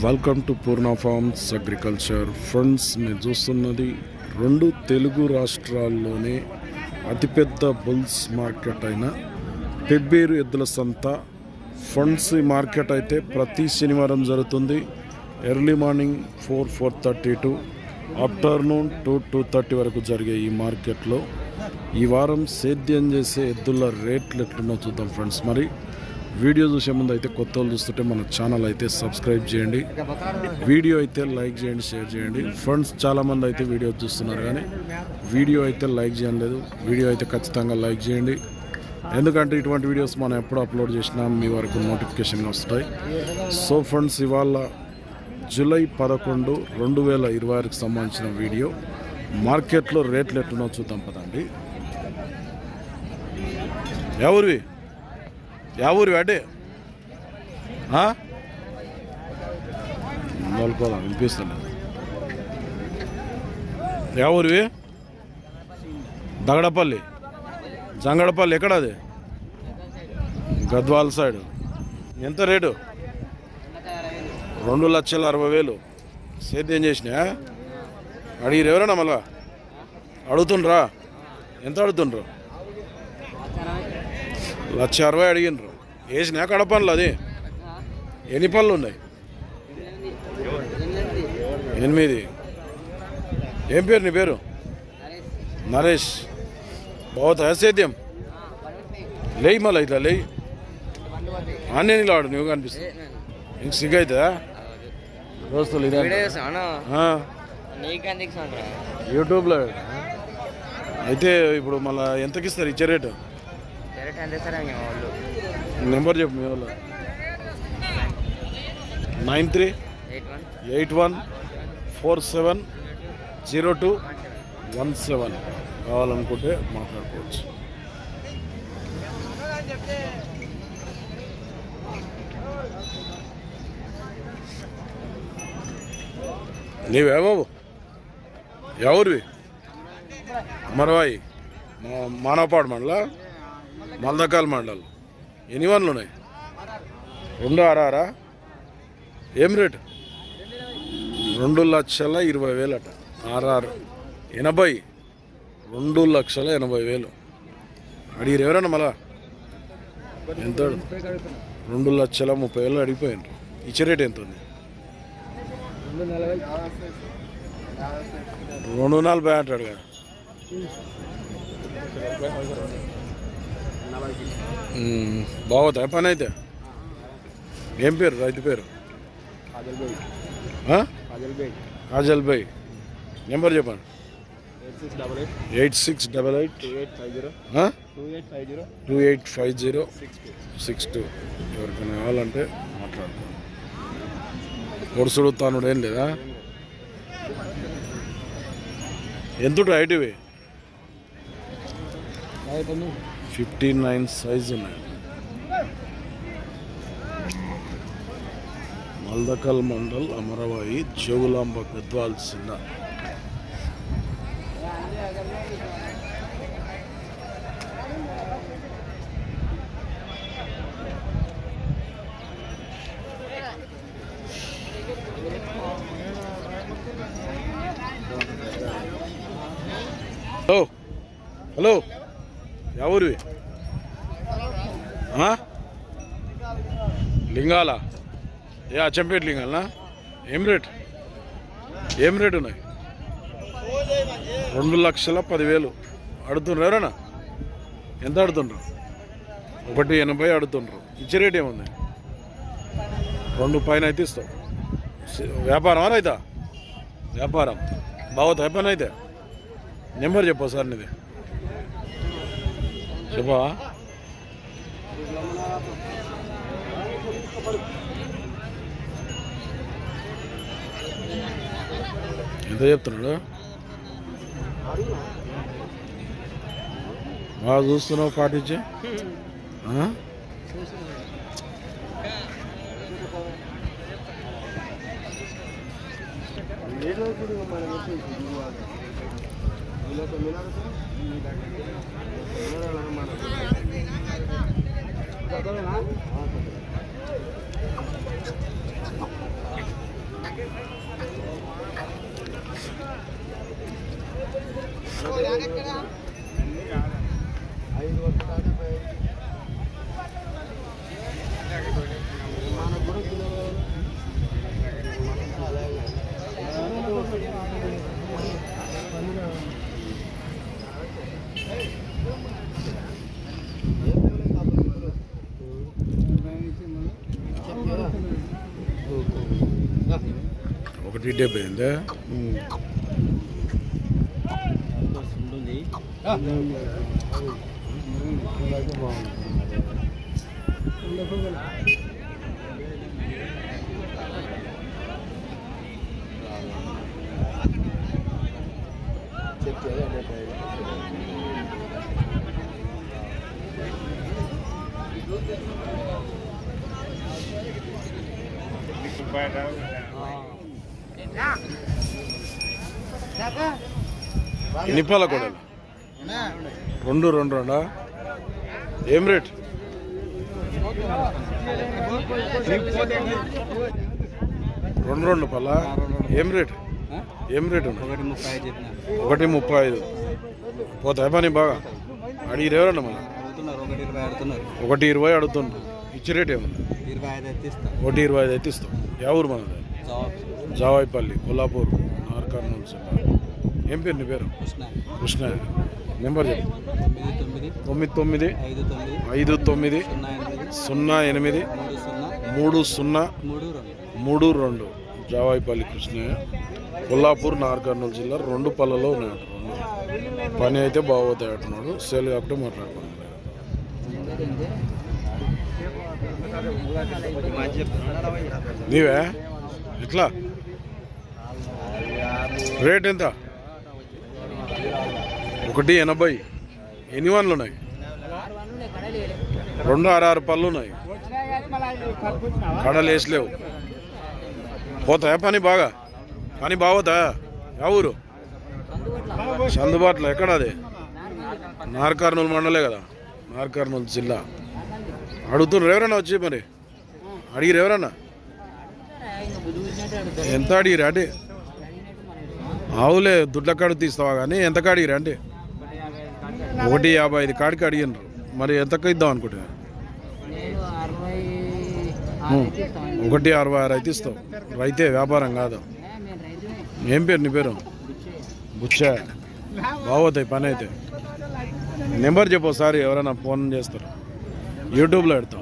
Welcome to Purna forms agriculture. Friends, మీరు చూస్తున్నది రెండు తెలుగు రాష్ట్రాల్లోనే అతిపెద్ద బుల్స్ మార్కెట్ అయిన పెబ్బేరు ఎద్దుల సంత. ఫ్రెండ్స్, ఈ మార్కెట్ అయితే ప్రతి శనివారం జరుగుతుంది. ఎర్లీ మార్నింగ్ 4:30 టు ఆఫ్టర్నూన్ 2:30 వరకు జరిగే ఈ మార్కెట్లో ఈ వారం సేద్యం చేసే ఎద్దుల రేట్లు ఎట్లున్నో చూద్దాం ఫ్రెండ్స్. మరి వీడియో చూసే ముందు అయితే కొత్త వాళ్ళు చూస్తుంటే మన ఛానల్ అయితే సబ్స్క్రైబ్ చేయండి, వీడియో అయితే లైక్ చేయండి, షేర్ చేయండి. ఫ్రెండ్స్, చాలామంది అయితే వీడియో చూస్తున్నారు కానీ వీడియో అయితే లైక్ చేయలేదు. వీడియో అయితే ఖచ్చితంగా లైక్ చేయండి, ఎందుకంటే ఇటువంటి వీడియోస్ మనం ఎప్పుడు అప్లోడ్ చేసినా మీ వరకు నోటిఫికేషన్ వస్తాయి. సో ఫ్రెండ్స్, ఇవాళ జూలై 11, 2026కి సంబంధించిన వీడియో. మార్కెట్లో రేట్లు ఎట్లున్నో చూద్దాం పదండి. ఎవరివి అంటే నలుకోదా వినిపిస్తుంది. ఎవరివి? దగడపల్లి, జంగడపల్లి. ఎక్కడ అది? గద్వాల సైడ్. ఎంత రేటు? 2,60,000. సేద్యం చేసినా అడిగిరు ఎవరైనా? మళ్ళా అడుగుతుండ్రా? ఎంత అడుగుతుండ్రు? 1,60,000 అడిగినరు. వేసినా కడపనులు? అది ఎన్ని పనులు ఉన్నాయి? 8. ఏం పేరు నీ పేరు? నరేష్. బాగుతా సేద్యం? లేయి మళ్ళీ ఇట్లా లేయి అన్నీ నిలవాడు. నువ్వు కనిపిస్తుంది. ఇంక సిగ్గు అవుతుందా? దోస్తులు ఇదే యూట్యూబ్లో అయితే. ఇప్పుడు మళ్ళీ ఎంతకి ఇస్తారు? ఇచ్చే రేటు నెంబర్ చెప్పు మీ వాళ్ళు. 9381470217 కావాలనుకుంటే మాట్లాడుకోవచ్చు. నీవే బాబు? ఎవరివి? అమరవాయి, మానవపాడు మండల, మల్దకాల్ మండల్. ఎన్ని వన్లు ఉన్నాయి? 266. ఏం రేటు? 2,20,000 అట. 80. 2,80,000 అడిగిరు ఎవరన్నా? మళ్ళా ఎంత? 2,30,000 అడిగిపోయినారు. ఇచ్చే రేటు ఎంత ఉంది? 2,40,000 అంటాడు కదా. బాగుతా పని అయితే. ఏం పేరు రైతు పేరు? కాజల్ బై. నెంబర్ చెప్పండి. 8688285062. ఎవరికైనా కావాలంటే మాట్లాడుకోండి. కొడుసుడు తానుడు ఏం లేదా? ఎంత హైట్ ఇవి? 59 సైజు ఉన్నాయి. మల్దకల్ మండల్, అమరవాయి, జోగులాంబ, గద్వాల్ జిల్లా. హలో, ఎవరివి? లింగాల? ఏ అచ్చంపేట లింగాలనా? ఏం రేటు ఉన్నాయి? 2,10,000 అడుగుతుండ్రు ఎవరన్నా? ఎంత అడుగుతుండ్రు? 1,80,000 అడుగుతుండ్రు. ఇచ్చే రేట్ ఏముంది? 2 పైన అయితే ఇస్తావు. వ్యాపారం రైతా? వ్యాపారం బాగుతా పని అయితే. నెంబర్ చెప్పు సార్ నీది, చెప్పా. ఎంత చెప్తున్నాడు? బాగా చూస్తున్నావు పాటించి. 170 అయిందా? ఎన్ని పాల కూడా రెండు రెండు రెండా? ఏం రేట్? రెండు రెండు పళ్ళ ఏం రేట్? ఏం రేటు? 135. పోతాయి పని బాగా అడిగిరు ఎవరన్నా మన 120 అడుగుతుండ్రు. ఇచ్చే రేట్ ఏమన్నా? 125 అయితే ఇస్తాం. ఎవరు మనది? జావాయిపల్లి, కొల్లాపూర్, నార్కర్నూలు జిల్లా. ఏం పేరు నీ పేరు? కృష్ణ. నెంబర్ చెప్పు. 9959083032. జావాయిపల్లి కృష్ణయ్య, కొల్లాపూర్, నార్కర్నూలు జిల్లా. 2 పళ్ళలో ఉన్నాయట. 2 పని అయితే బాగోతాయి అంటున్నాడు. సేల్ కాబట్టి మాట్లాడుకున్నాడు. నీవే ఎట్లా రేట్ ఎంత? 180. ఎన్ని వన్లు ఉన్నాయి? 2 6 పళ్ళు ఉన్నాయి. కడలు వేసలేవు. పోతాయా పని బాగా? పని బాగోతాయా? ఎవరు? చందుబాటులో. ఎక్కడ అది? నార్కర్నూలు మండలే కదా, నార్కర్నూలు జిల్లా. అడుగుతున్నారు ఎవరన్నా వచ్చి? మరి అడిగిరు ఎవరన్నా? ఎంత అడిగిరా అంటే? ఆవులే దుడ్ల కాడు తీస్తావా కానీ ఎంత అడిగిరా అంటే? 155 కాడికి అడిగినారు. మరి ఎంతకు ఇద్దాం అనుకుంటున్నా? 166 అయితే ఇస్తావు. రైతే, వ్యాపారం కాదు. ఏం పేరు నీ పేరు? బుచ్చా. బాగోతాయి పని అయితే. నెంబర్ చెప్పు ఒకసారి, ఎవరైనా ఫోన్ చేస్తారు. యూట్యూబ్లో పెడతాం.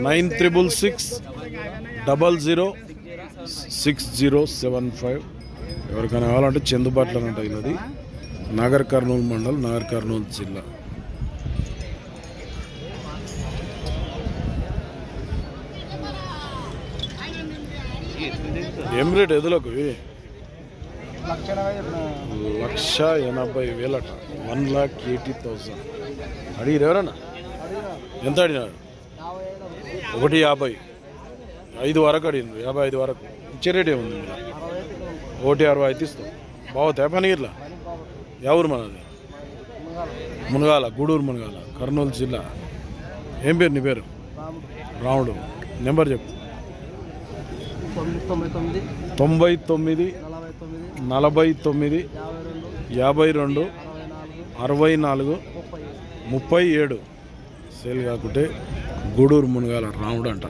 9360006075. ఎవరికైనా కావాలంటే చందుబాటులో ఉంటుంది. ఇది నాగర్ కర్నూలు మండల్, నాగర్ కర్నూలు జిల్లా. ఏం రేట్ ఎదులకు? 1,80,000 అట. 1,80,000 అడిగిరు ఎవరన్నా? ఎంత అడిగినారు? 150. 5 వరకు అడిగినారు. 55 వరకు. ఇచ్చే రేట్ ఏముంది? 160 అయితే ఇస్తాం. బాగుతాయి పని ఇట్లా. ఎవరు మనది? మునగాల, గూడూరు మునగాల, కర్నూలు జిల్లా. ఏం పేరు నీ పేరు? రాముడు. నెంబర్ చెప్పు. 99 49 52 64 37. సేల్ కాకుంటే గూడూరు మునగాల రాముడు అంట.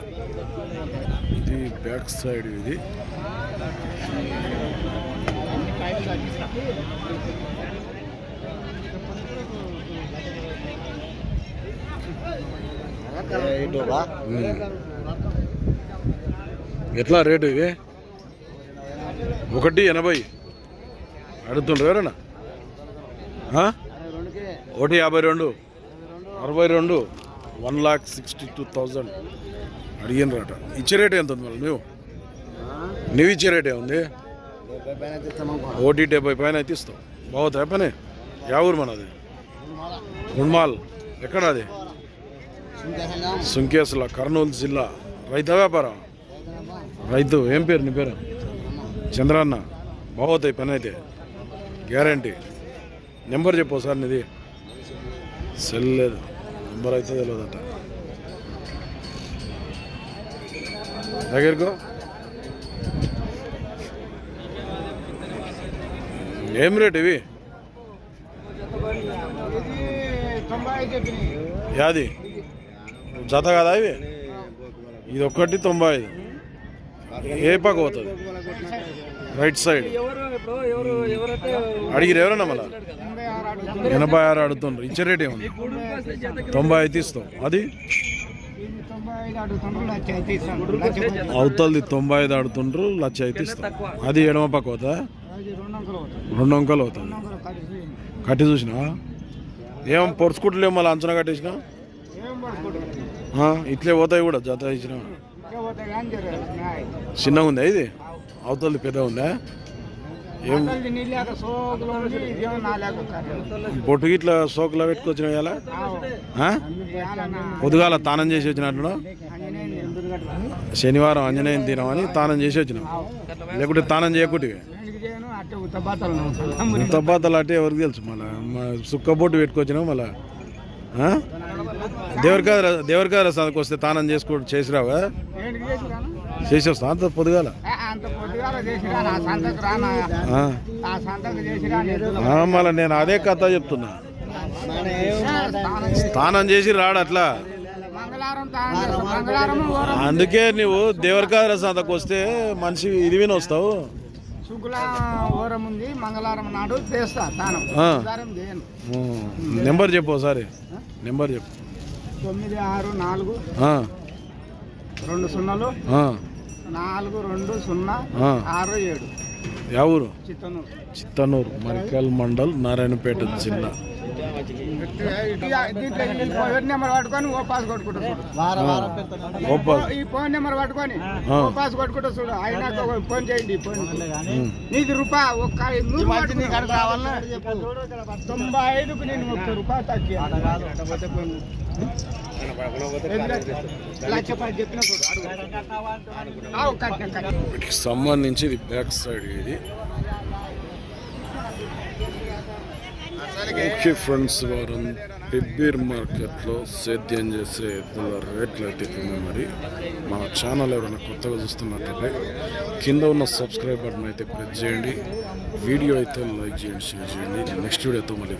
ఇది బ్యాక్ సైడ్. ఇది ఎట్లా రేటు? ఇవి 180 అడుగుతుండ్రు ఎవరన్నా? 152 62 1,62,000 అడిగినరాట. ఇచ్చే రేట్ ఎంత ఉంది మళ్ళీ? నువ్వు ఇచ్చే రేట్ ఏముంది? 170 పైన అయితే ఇస్తావు. బాగుతాయి పని. ఎవరు మనది? గుణమాల్. ఎక్కడ అది? సుంకేసుల, కర్నూలు జిల్లా. రైతు వ్యాపారం? రైతు. ఏం పేరు నీ పేరు? చంద్రన్న. బాగుతాయి పని అయితే, గ్యారంటీ. నెంబర్ చెప్పు సార్. నీది సెల్ లేదు, నెంబర్ అయితే తెలియదట. దగ్గరకు ఏం రేట్ ఇవి? యాది జత కదా ఇవి? ఇది ఒక్కటి 95. ఏ పక్క పోతుంది? Right side. అడిగిరు ఎవరన్నా? మళ్ళా 86 అడుగుతుండ్రు. ఇచ్చే రేట్ ఏముంది? 90 అయితే ఇస్తాం. అది అవతలది 95 ఆడుతుండ్రు, లక్ష అయితే ఇస్తాం. అది ఎడమ పక్క అవుతా 2 అంకలు అవుతుంది. కట్టి చూసినా ఏం పొడుచుకుంటలేవు, మళ్ళీ అంచనా కట్టేసినా ఇట్లే పోతాయి కూడా. జత ఇచ్చిన చిన్నగా ఉందా ఇది, అవతలది పెద్దగా ఉందా? ఏం బొట్టు ఇట్లా సోకులా పెట్టుకొచ్చిన ఇలా పొద్దుగాల తానం చేసి వచ్చినట్లు. శనివారం ఆంజనేయం తినమని తానం చేసి వచ్చినాం, లేకుంటే తానం చేయకుంటే ఉత్తబాతలు అంటే ఎవరికి తెలుసు. మళ్ళీ సుక్క బొట్టు పెట్టుకొచ్చినాం. మళ్ళీ దేవరికాద సందకి వస్తే తానం చేసిరావా? చేసి వస్తా అంత పొద్దుగాల. మళ్ళీ నేను అదే కథ చెప్తున్నా, స్నానం చేసి రాడు అట్లా. అందుకే నువ్వు దేవరికాద సందకు వస్తే మనిషి ఇది విని వస్తావు. శుక్రవారం ఉంది, మంగళవారం నాడు చేస్తా తానం. నెంబర్ చెప్పు ఒకసారి, నెంబర్ చెప్పు. 9642042042067. యా ఊరు? చిత్తనూరు, మరికల్ మండల్, నారాయణపేట జిల్లా. నెంబర్ పట్టుకొని ఓ పాస్ కొట్టుకుంటా చూడు. ఈ ఫోన్ నెంబర్ పట్టుకొని ఓ పాస్ కొట్టుకుంటా చూడు. అయినాక ఫోన్ చేయండి. ఫోన్ నీకు రూపాయి ఒక్క 95కు నేను ₹1 తగ్గి సంబంధించి ఇది బ్యాక్ సైడ్. ఇది ఓకే ఫ్రెండ్స్, వారం పెబ్బేర్ మార్కెట్లో సేద్యం చేసే ఎద్దుల రేట్లు అయితే మరి మన ఛానల్ ఎవరైనా కొత్తగా చూస్తున్నట్లయితే కింద ఉన్న సబ్స్క్రైబ్ బటన్ అయితే ప్రెస్ చేయండి. వీడియో అయితే లైక్ చేయండి, షేర్ చేయండి. నెక్స్ట్ వీడియోతో మళ్ళీ